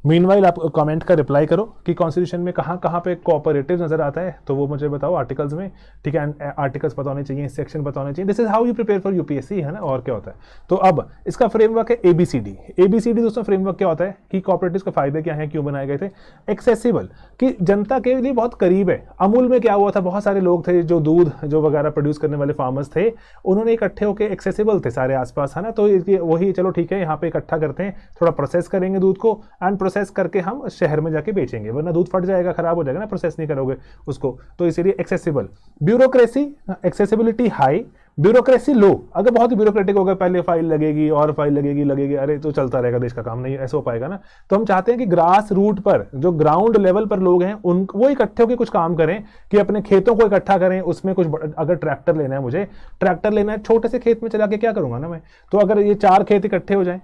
मीनवाइल आप कमेंट का रिप्लाई करो कि कॉन्स्टिट्यूशन में कहाँ पे कोऑपरेटिव नजर आता है, तो वो मुझे बताओ आर्टिकल्स में, ठीक है। आर्टिकल्स पता होने चाहिए, सेक्शन पता होने चाहिए। This is how you prepare for UPSC, है ना, और क्या होता है। तो अब इसका फ्रेमवर्क है ABCD दोस्तों। फ्रेमवर्क क्या होता है कि कोऑपरेटिव के फायदे क्या हैं, क्यों बनाए गए थे। एक्सेसिबल, कि जनता के लिए बहुत करीब है। अमूल में क्या हुआ था, बहुत सारे लोग थे जो दूध जो वगैरह प्रोड्यूस करने वाले फार्मर्स थे, उन्होंने इकट्ठे होकर, एक्सेसिबल थे सारे आसपास, है ना। तो वही चलो ठीक है, यहाँ पे इकट्ठा करते हैं, थोड़ा प्रोसेस करेंगे दूध को, एंड प्रोसेस करके हम शहर में जाके बेचेंगे, वरना दूध फट जाएगा, खराब हो जाएगा ना, प्रोसेस नहीं करोगे उसको। तो इसीलिए accessible. Bureaucracy, accessibility high, bureaucracy low. अगर बहुत ही ब्यूरोक्रेटिक होगा, पहले फाइल लगेगी और फाइल लगेगी, अरे तो चलता रहेगा देश का काम, नहीं ऐसा हो पाएगा ना। तो हम चाहते हैं कि ग्रास रूट पर, जो ग्राउंड लेवल पर लोग हैं, वो इकट्ठे होकर कुछ काम करें, कि अपने खेतों को इकट्ठा करें, उसमें कुछ, अगर ट्रैक्टर लेना है, मुझे ट्रैक्टर लेना है, छोटे से खेत में चला के क्या करूंगा ना मैं। तो अगर ये 4 खेत इकट्ठे हो जाए,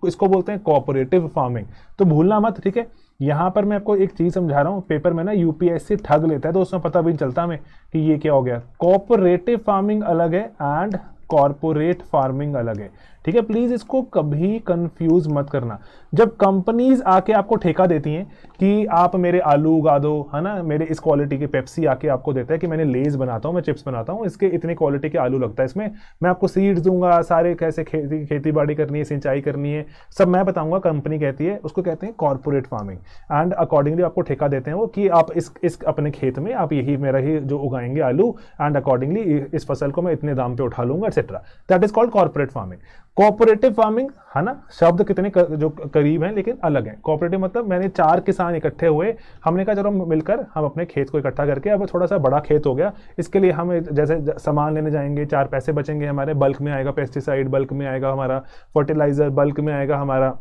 इसको बोलते हैं कोऑपरेटिव फार्मिंग। तो भूलना मत, ठीक है। यहां पर मैं आपको एक चीज समझा रहा हूं, पेपर में ना यूपीएससी ठग लेता है, तो उसमें पता भी नहीं चलता हमें कि ये क्या हो गया। कोऑपरेटिव फार्मिंग अलग है एंड कॉर्पोरेट फार्मिंग अलग है, ठीक है, प्लीज इसको कभी कंफ्यूज मत करना। जब कंपनीज आके आपको ठेका देती हैं कि आप मेरे आलू उगा दो, है ना, मेरे इस क्वालिटी के, पेप्सी आके आपको देता है कि मैंने लेज बनाता हूँ, मैं चिप्स बनाता हूँ, इसके इतने क्वालिटी के आलू लगता है इसमें, मैं आपको सीड्स दूंगा, सारे कैसे खेती बाड़ी करनी है, सिंचाई करनी है, सब मैं बताऊंगा, कंपनी कहती है, उसको कहते हैं कॉर्पोरेट फार्मिंग। एंड अकॉर्डिंगली आपको ठेका देते हैं वो कि आप इस अपने खेत में आप यही मेरा ही जो उगाएंगे आलू, एंड अकॉर्डिंगली इस फसल को मैं इतने दाम पे उठा लूंगा, etcetera. That is called corporate farming. Cooperative farming, है ना, शब्द कितने जो करीब हैं लेकिन अलग हैं। कोऑपरेटिव मतलब मैंने 4 किसान इकट्ठे हुए, हमने कहा चलो मिलकर हम अपने खेत को इकट्ठा करके, अब थोड़ा सा बड़ा खेत हो गया, इसके लिए हम जैसे सामान लेने जाएंगे, 4 पैसे बचेंगे हमारे, बल्क में आएगा पेस्टिसाइड, बल्क में आएगा हमारा फर्टिलाइजर, बल्क में आएगा हमारा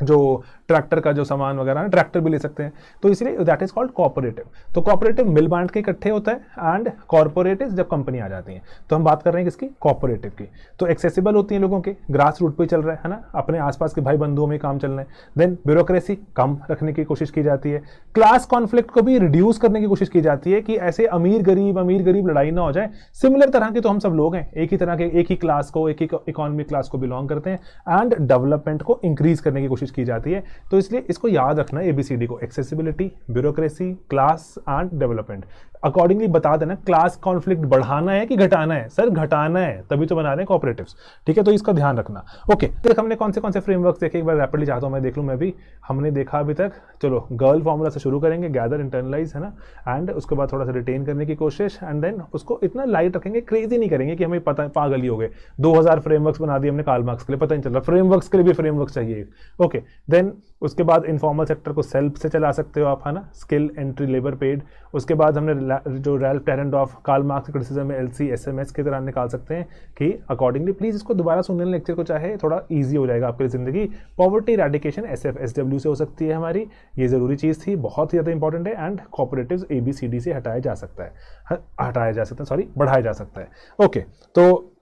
जो ट्रैक्टर का जो सामान वगैरह है, ट्रैक्टर भी ले सकते हैं, तो इसलिए दैट इज कॉल्ड कोऑपरेटिव। तो कोऑपरेटिव मिल बांट के इकट्ठे होता है, एंड कॉर्पोरेटिव जब कंपनी आ जाती है। तो हम बात कर रहे हैं किसकी, कोऑपरेटिव की। तो एक्सेसिबल होती है लोगों के, ग्रास रूट पे चल रहा है ना, अपने आसपास के भाई बंधुओं में काम चल रहा है। देन ब्यूरोक्रेसी कम रखने की कोशिश की जाती है, क्लास कॉन्फ्लिक्ट को भी रिड्यूस करने की कोशिश की जाती है कि ऐसे अमीर गरीब लड़ाई ना हो जाए। सिमिलर तरह के तो हम सब लोग हैं, एक ही तरह के, एक ही क्लास को, एक ही इकोनॉमिक क्लास को बिलोंग करते हैं, एंड डेवलपमेंट को इंक्रीज करने की कोशिश की जाती है। तो इसलिए इसको याद रखना है, एबीसीडी को, accessibility, bureaucracy, class and development. Accordingly बता देना क्लास कॉन्फ्लिक्ट बढ़ाना है कि घटाना है। सर घटाना है, तभी तो बना रहे हैं कोऑपरेटिव्स, ठीक है, तो इसका ध्यान रखना। ओके, तो हमने कौन से फ्रेमवर्क देखे, एक बार रैपिडली चाहता हूं मैं देख लूं मैं भी। हमने देखा अभी तक, चलो गर्ल फॉर्मूला से शुरू करेंगे, गैदर, इंटरनलाइज, है ना, एंड उसके बाद थोड़ा सा रिटेन करने की कोशिश, एंड देन उसको इतना लाइट रखेंगे, क्रेजी नहीं करेंगे कि हमें पता पागल ही हो गए, 2000 फ्रेमवर्क्स बना दिए हमने कार्ल मार्क्स के लिए, पता नहीं चल रहा, फ्रेमवर्क्स के लिए भी फ्रेमवर्क चाहिए। ओके, देन उसके बाद इनफॉर्मल सेक्टर को सेल्फ से चला सकते हो आप, है ना, स्किल, एंट्री, लेबर पेड। उसके बाद हमने जो रैल्फ टैरेंडॉर्फ, कार्ल मार्क्स क्रिटिसिज्म में एलसी एसएमएस की तरह निकाल सकते हैं कि अकॉर्डिंगली, प्लीज इसको दोबारा सुनने लेक्चर को, चाहे थोड़ा इजी हो जाएगा आपकी जिंदगी। पॉवर्टी इरेडिकेशन SF SW से हो सकती है हमारी, ये जरूरी चीज थी, बहुत ही ज्यादा इंपॉर्टेंट है। एंड कोऑपरेटिव्स ABCD से हटाया जा सकता है, सॉरी बढ़ाया जा सकता है। ओके, तो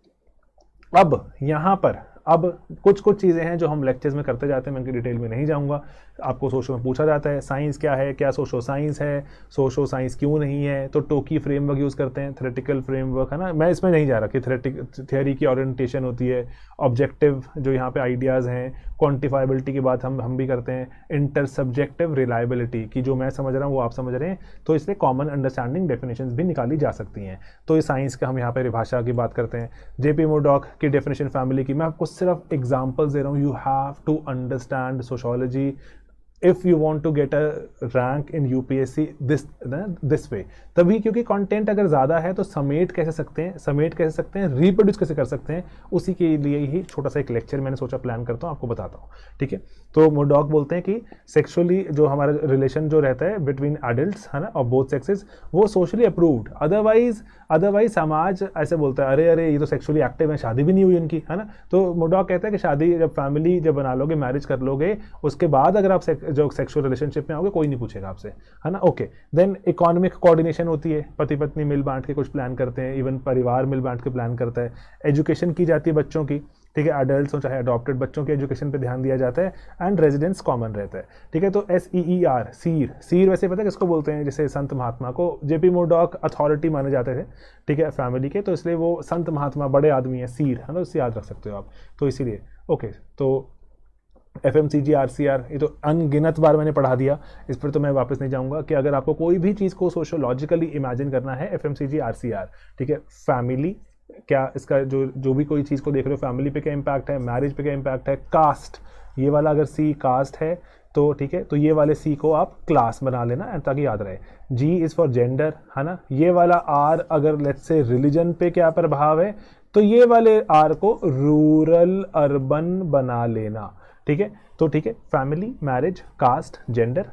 अब यहाँ पर कुछ चीज़ें हैं जो हम लेक्चर्स में करते जाते हैं, मैं इनकी डिटेल में नहीं जाऊंगा। आपको सोशो में पूछा जाता है साइंस क्या है, क्या सोशो साइंस है, सोशो साइंस क्यों नहीं है, तो टोकी फ्रेमवर्क यूज़ करते हैं, थ्योरेटिकल फ्रेमवर्क, है ना, मैं इसमें नहीं जा रहा कि थियोरी की ओरिएंटेशन होती है, ऑब्जेक्टिव जो यहाँ पे आइडियाज़ हैं, क्वान्टिफाइबिलिटी की बात हम भी करते हैं, इंटर सब्जेक्टिव रिलायबिलिटी की जो मैं समझ रहा हूँ वो आप समझ रहे हैं, तो इसलिए कॉमन अंडरस्टैंडिंग डेफिनेशंस भी निकाली जा सकती हैं। तो ये साइंस का हम यहाँ पे परिभाषा की बात करते हैं। JP मोरडॉक की डेफिनेशन फैमिली की, मैं आपको सिर्फ एग्जाम्पल्स दे रहा हूँ, you have to understand sociology if you want to get a rank in UPSC this way, तभी, क्योंकि कंटेंट अगर ज़्यादा है तो समेट कैसे सकते हैं, रिप्रोड्यूस कैसे कर सकते हैं, उसी के लिए ही छोटा सा एक लेक्चर मैंने सोचा प्लान करता हूँ, आपको बताता हूँ, ठीक है। तो मोरडॉक बोलते हैं कि सेक्सुअली जो हमारा रिलेशन जो रहता है बिटवीन एडल्ट्स, है ना, और बोथ सेक्सेस, वो सोशली अप्रूव्ड, अदरवाइज समाज ऐसे बोलता है, अरे ये तो सेक्सुअली एक्टिव है, शादी भी नहीं हुई उनकी, है ना। तो मोरडॉक कहता है कि शादी जब फैमिली जब बना लोगे, मैरिज कर लोगे, उसके बाद अगर आप जो सेक्सुअल रिलेशनशिप में आओगे कोई नहीं पूछेगा आपसे, है ना। ओके, देन इकोनॉमिक कोऑर्डिनेशन होती है, पति पत्नी मिल बांट के कुछ प्लान करते हैं, इवन परिवार मिल बांट के प्लान करता है। एजुकेशन की जाती है बच्चों की, ठीक है, एडल्ट्स हो चाहे अडॉप्टेड, बच्चों के एजुकेशन पे ध्यान दिया जाता है, एंड रेजिडेंस कॉमन रहता है, ठीक है। तो SEER, सीर वैसे पता है किसको बोलते हैं, जैसे संत महात्मा को JP मोरडॉक अथॉरिटी माने जाते थे, ठीक है, फैमिली के, तो इसलिए वो संत महात्मा बड़े आदमी है, सीर, है ना, उससे याद रख सकते हो आप, तो इसीलिए। ओके, तो FMCG RCR ये तो अनगिनत बार मैंने पढ़ा दिया, इस पर तो मैं वापस नहीं जाऊंगा कि अगर आपको कोई भी चीज़ को सोशियोलॉजिकली इमेजिन करना है, FMCG RCR, ठीक है। फैमिली क्या, इसका जो भी कोई चीज़ को देख रहे हो, फैमिली पे क्या इम्पैक्ट है, मैरिज पे क्या इम्पैक्ट है, कास्ट, ये वाला अगर C कास्ट है तो ठीक है, तो ये वाले C को आप क्लास बना लेना ताकि याद रहे। G इज़ फॉर जेंडर, है ना। ये वाला R अगर लेट्स से रिलीजन पे क्या प्रभाव है, तो ये वाले R को रूरल अर्बन बना लेना, ठीक है। तो ठीक है, family, marriage, caste, gender,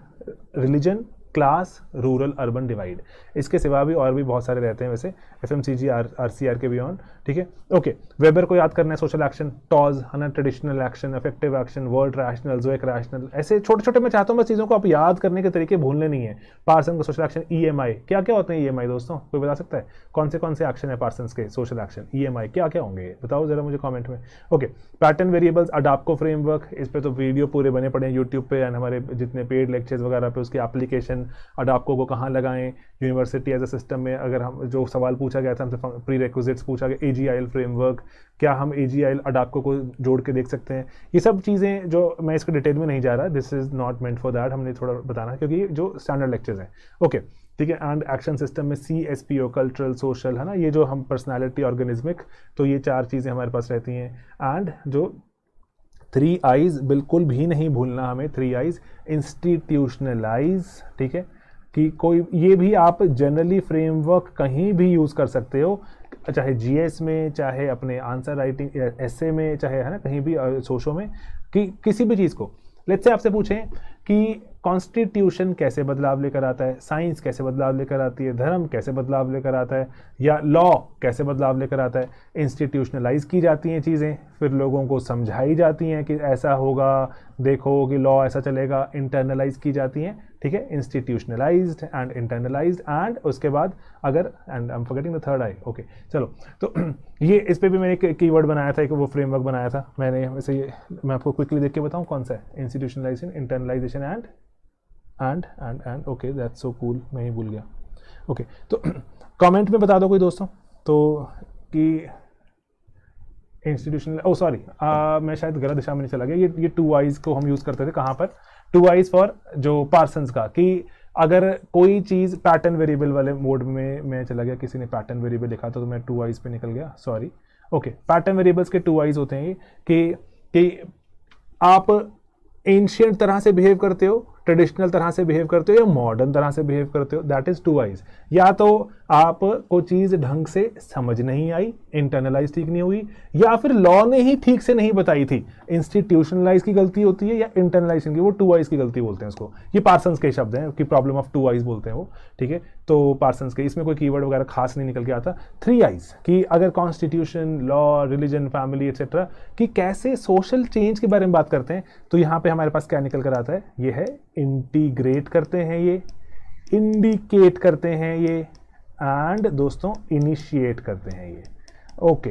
religion, class, rural urban divide. इसके सिवा भी और भी बहुत सारे रहते हैं वैसे FMCG RCR के बियॉन्ड, ठीक है। ओके, वेबर को याद करना है, सोशल एक्शन, टॉज, है ना, ट्रेडिशनल एक्शन, इफेक्टिव एक्शन, वर्ड रैशनल, जोएक रैशनल, ऐसे छोटे छोटे मैं चाहता हूँ बस चीज़ों को आप याद करने के तरीके भूलने नहीं है। पार्सन का सोशल एक्शन, EMI, क्या क्या होते हैं EMI दोस्तों, कोई बता सकता है कौन से एक्शन है पार्सन के सोशल एक्शन, EMI क्या क्या होंगे, बताओ जरा मुझे कॉमेंट में। ओके, पैटर्न वेरिएबल्स, अडाप्को फ्रेमवर्क, इस पर तो वीडियो पूरे बने पड़े हैं यूट्यूब पे एंड हमारे जितने पेड लेक्चर्स वगैरह पे, उसकी एप्लीकेशन अडाप्को को कहाँ लगाएं, यूनिवर्सिटी एज अ सिस्टम में अगर हम जो सवाल पूछा गया था हमसे प्री रिक्विजिट्स पूछा गया, AGIL फ्रेमवर्क, क्या हम AGIL अडाप्को को जोड़ के देख सकते हैं, ये सब चीज़ें जो मैं इसके डिटेल में नहीं जा रहा, this is not meant for that, हमने थोड़ा बताना है क्योंकि जो स्टैंडर्ड लेक्चर्स हैं। ओके ठीक है। एंड एक्शन सिस्टम में CSPO कल्चरल सोशल है ना, ये जो हम पर्सनैलिटी ऑर्गेनिज्मिक, तो ये 4 चीज़ें हमारे पास रहती हैं। एंड जो 3 I's बिल्कुल भी नहीं भूलना हमें, 3 I's इंस्टीट्यूशनलाइज, ठीक है, कि कोई ये भी आप जनरली फ्रेमवर्क कहीं भी यूज़ कर सकते हो, चाहे GS में, चाहे अपने आंसर राइटिंग essay में, चाहे है ना कहीं भी सोशो में, कि किसी भी चीज़ को लेट्स से आपसे पूछें कि कॉन्स्टिट्यूशन कैसे बदलाव लेकर आता है, साइंस कैसे बदलाव लेकर आती है, धर्म कैसे बदलाव लेकर आता है, या लॉ कैसे बदलाव लेकर आता है, इंस्टीट्यूशनलाइज की जाती हैं चीज़ें, फिर लोगों को समझाई जाती हैं कि ऐसा होगा, देखो कि लॉ ऐसा चलेगा, इंटरनलाइज की जाती हैं, ठीक है, इंस्टीट्यूशनलाइज्ड एंड इंटरनलाइज्ड। एंड उसके बाद अगर and I am forgetting the third I, okay चलो, तो ये इस पे भी मैंने एक कीवर्ड बनाया था, एक वो फ्रेमवर्क बनाया था मैंने, वैसे ये मैं आपको क्विकली देख के बताऊँ कौन सा है, institutionalisation, internalisation and okay that's so cool, मैं ही भूल गया। ओके तो कमेंट में बता दो कोई दोस्तों तो कि इंस्टीट्यूशनल, ओ सॉरी मैं शायद गलत दिशा में नहीं चला गया, ये 2 I's को हम यूज़ करते थे कहाँ पर, 2 I's फॉर जो पार्सन्स का, कि अगर कोई चीज़ पैटर्न वेरिएबल वाले मोड में मैं चला गया, किसी ने पैटर्न वेरिएबल लिखा था तो मैं 2 I's पे निकल गया, सॉरी। ओके पैटर्न वेरिएबल्स के 2 I's होते हैं कि आप एंशिएंट तरह से बिहेव करते हो, ट्रेडिशनल तरह से बिहेव करते हो, या मॉडर्न तरह से बिहेव करते हो, दैट इज 2 I's। या तो आप को चीज़ ढंग से समझ नहीं आई, इंटरनलाइज ठीक नहीं हुई, या फिर लॉ ने ही ठीक से नहीं बताई थी, इंस्टीट्यूशनलाइज की गलती होती है या इंटरनलाइजेशन की, वो 2 I's की गलती बोलते हैं उसको। ये पार्सन्स के शब्द हैं कि प्रॉब्लम ऑफ 2 I's बोलते हैं वो, ठीक है, तो पार्सन्स के, इसमें कोई कीवर्ड वगैरह खास नहीं निकल के आता। 3 I's कि अगर constitution, law, religion, family etcetera, कि कैसे सोशल चेंज के बारे में बात करते हैं, तो यहाँ पे हमारे पास क्या निकल कर आता है, ये है इंटीग्रेट करते हैं, ये इंडिकेट करते हैं, ये एंड दोस्तों इनिशिएट करते हैं ये। ओके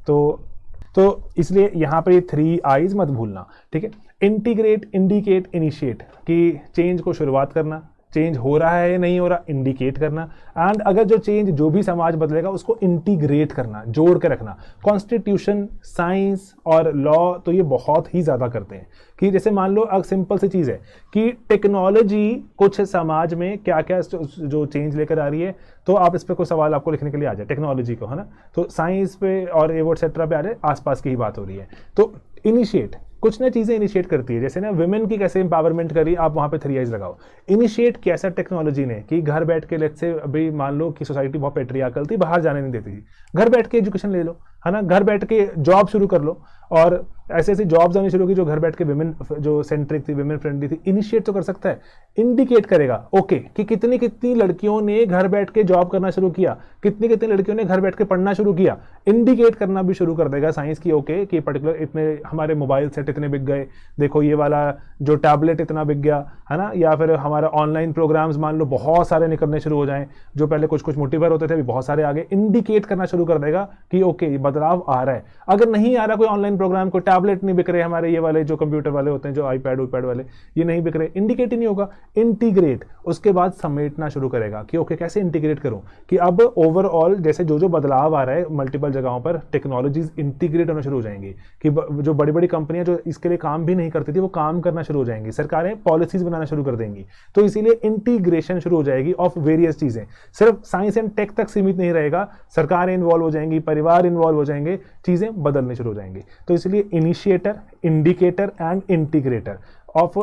तो इसलिए यहाँ पर ये 3 I's मत भूलना, ठीक है, इंटीग्रेट, इंडिकेट, इनिशिएट, कि चेंज को शुरुआत करना, चेंज हो रहा है या नहीं हो रहा, इंडिकेट करना, एंड अगर जो चेंज जो भी समाज बदलेगा उसको इंटीग्रेट करना, जोड़ के रखना। कॉन्स्टिट्यूशन, साइंस और लॉ तो ये बहुत ही ज़्यादा करते हैं, कि जैसे मान लो अब सिंपल सी चीज़ है कि टेक्नोलॉजी कुछ समाज में क्या क्या जो चेंज लेकर आ रही है, तो आप इस पर कोई सवाल आपको लिखने के लिए आ जाए टेक्नोलॉजी को, है ना, तो साइंस पे और वो एक्सेट्रा पे आ जाए, आसपास की ही बात हो रही है, तो इनिशिएट कुछ ना चीज़ें इनिशिएट करती है, जैसे ना विमेन की कैसे एम्पावरमेंट करी, आप वहाँ पे 3 I's लगाओ। इनिशिएट कैसा टेक्नोलॉजी ने, कि घर बैठ के लेट्स से अभी मान लो कि सोसाइटी बहुत पेट्रियार्कल थी, बाहर जाने नहीं देती थी, घर बैठ के एजुकेशन ले लो, है ना, घर बैठ के जॉब शुरू कर लो, और ऐसे ऐसी जॉब्स आनी शुरू की जो घर बैठ के विमेन जो सेंट्रिक थी, विमेन फ्रेंडली थी। इनिशिएट तो कर सकता है, इंडिकेट करेगा, ओके कि कितनी कितनी लड़कियों ने घर बैठ के जॉब करना शुरू किया, कितनी कितनी लड़कियों ने घर बैठ के पढ़ना शुरू किया, इंडिकेट करना भी शुरू कर देगा साइंस की, ओके कि पर्टिकुलर इतने हमारे मोबाइल सेट इतने बिक गए, देखो ये वाला जो टैबलेट इतना बिक गया, है ना, या फिर हमारा ऑनलाइन प्रोग्राम्स मान लो बहुत सारे निकलने शुरू हो जाएं, जो पहले कुछ कुछ मुट्ठी भर होते थे अभी बहुत सारे आगे, इंडिकेट करना शुरू कर देगा कि ओके ये बदलाव आ रहा है। अगर नहीं आ रहा कोई ऑनलाइन प्रोग्राम, कोई टैबलेट नहीं बिक रहे, हमारे ये वाले जो कंप्यूटर वाले होते हैं, जो आईपैड वाले ये नहीं बिक रहे, इंडिकेट ही नहीं होगा, इंटीग्रेट उसके बाद समेटना शुरू करेगा कि ओके कैसे इंटीग्रेट करूं, कि अब ओवरऑल जैसे जो जो बदलाव आ रहा है मल्टीपल जगहों पर टेक्नोलॉजीज इंटीग्रेट होना शुरू हो जाएंगी, कि जो बड़ी बड़ी कंपनियां जो इसके लिए काम भी नहीं करती थी वो काम करना शुरू हो जाएंगी, सरकारें पॉलिसीज बनाना शुरू कर देंगी, तो इसीलिए इंटीग्रेशन शुरू हो जाएगी ऑफ वेरियस चीजें, सिर्फ साइंस एंड टेक तक सीमित नहीं रहेगा, सरकारें इन्वॉल्व हो जाएंगी, परिवार इन्वॉल्व हो जाएंगे, चीजें बदलने शुरू हो जाएंगी। तो इसलिए initiator, indicator and integrator of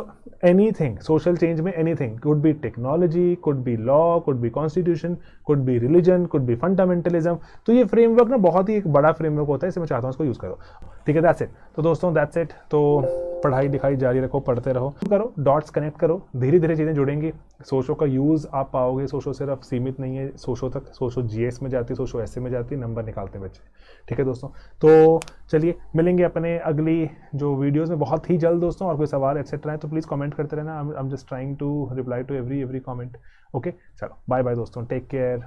anything, social change में anything, could be technology, could be law, could be constitution, could be religion, could be fundamentalism। तो ये फ्रेमवर्क ना बहुत ही एक बड़ा फ्रेमवर्क होता है, इसे मैं चाहता हूँ इसको यूज़ करो, ठीक है, दैट्स इट। तो दोस्तों दैट्स इट, तो पढ़ाई लिखाई जारी रखो, पढ़ते रहो, करो डॉट्स कनेक्ट करो, धीरे धीरे चीज़ें जुड़ेंगी, सोशो का यूज़ आप पाओगे, सोशो सिर्फ सीमित नहीं है सोशो तक, सोशो GS में जाती है, सोशो ऐसे में जाती है, नंबर निकालते हैं बच्चे, ठीक है दोस्तों। तो चलिए मिलेंगे अपने अगली जो वीडियोज़ में बहुत ही जल्द दोस्तों, और कोई सवाल एक्सेट्रा है तो प्लीज़ कमेंट करते रहना, I am just trying to reply to every comment, okay, चलो बाय बाय दोस्तों, टेक केयर।